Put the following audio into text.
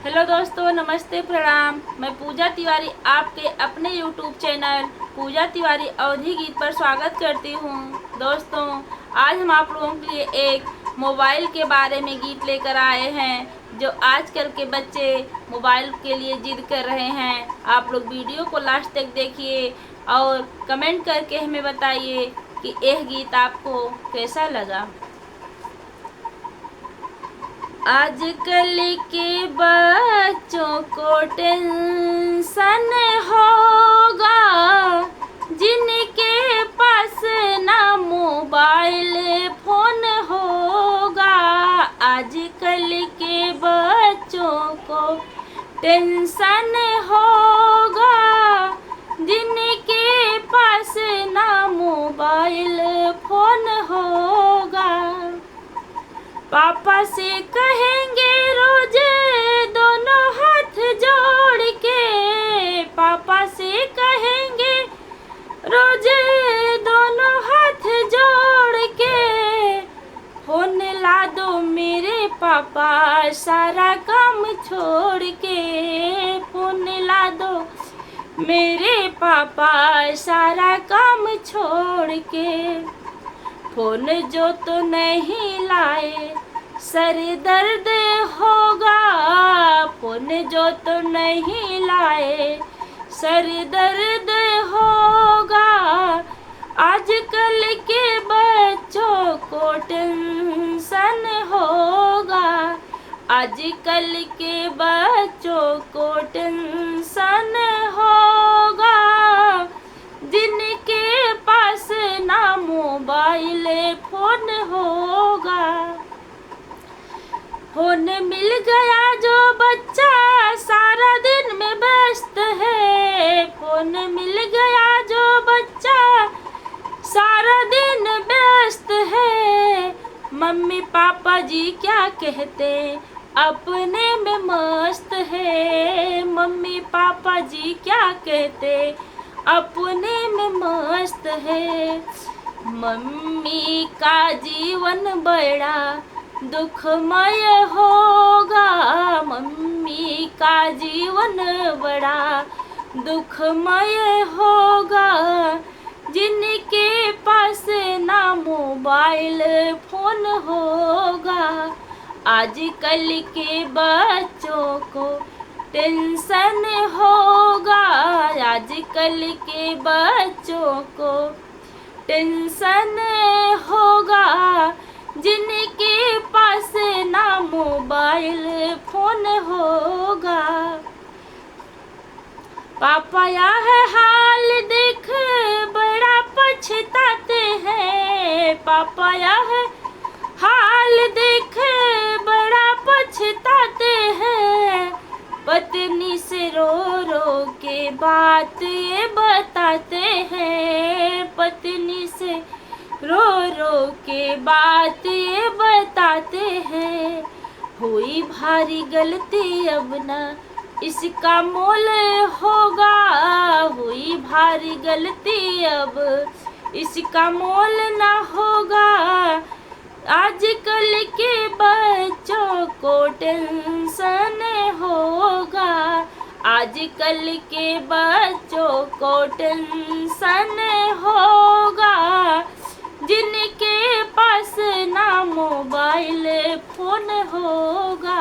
Hello दोस्तों, नमस्ते, प्रणाम। मैं पूजा तिवारी आपके अपने यूट्यूब चैनल पूजा तिवारी अवधी गीत पर स्वागत करती हूँ। दोस्तों, आज हम आप लोगों के लिए एक मोबाइल के बारे में गीत लेकर आए हैं जो आजकल के बच्चे मोबाइल के लिए जिद कर रहे हैं। आप लोग वीडियो को लास्ट तक देखिए और कमेंट करके हमें बताइए कि यह गीत आपको कैसा लगा। आजकल के बच्चों को टेंशन होगा, जिनके पास ना मोबाइल फोन होगा। आजकल के बच्चों को टेंशन होगा, जिनके पास ना मोबाइल फोन होगा। पापा से कहेंगे रोज दोनों हाथ जोड़ के, पापा से कहेंगे रोज दोनों हाथ जोड़ के, फोन ला दो मेरे पापा सारा काम छोड़ के, फोन ला दो मेरे पापा सारा काम छोड़ के। फोन जो तो नहीं लाए सर दर्द होगा, फोन जो तो नहीं लाए सर दर्द होगा। आजकल के बच्चों को टेंशन होगा, आजकल के बच्चों को टेंशन होगा, जिनके पास ना मोबाइल फोन होगा। फोन मिल गया जो बच्चा सारा दिन में व्यस्त है, फोन मिल गया जो बच्चा सारा दिन व्यस्त है। मम्मी पापा जी क्या कहते अपने में मस्त है, मम्मी पापा जी क्या कहते अपने में मस्त है। मम्मी का जीवन बड़ा दुखमय होगा, मम्मी का जीवन बड़ा दुखमय होगा, जिनके पास ना मोबाइल फोन होगा। आजकल के बच्चों को टेंशन होगा, आजकल के बच्चों को टेंशन होगा, जिनके पास ना मोबाइल फोन होगा। पापा यह हाल देख बड़ा पछताते हैं, पापा यह हाल देख बड़ा पछताते हैं। पत्नी से रो रो के बात ये बताते हैं, पत्नी से रो रो के बात ये बताते हैं। हुई भारी गलती अब ना इसका मोल होगा, हुई भारी गलती अब इसका मोल ना होगा। आजकल के बच्चों को टेंशन होगा, आजकल के बच्चों को टेंशन होगा, जिनके पास ना मोबाइल फोन होगा।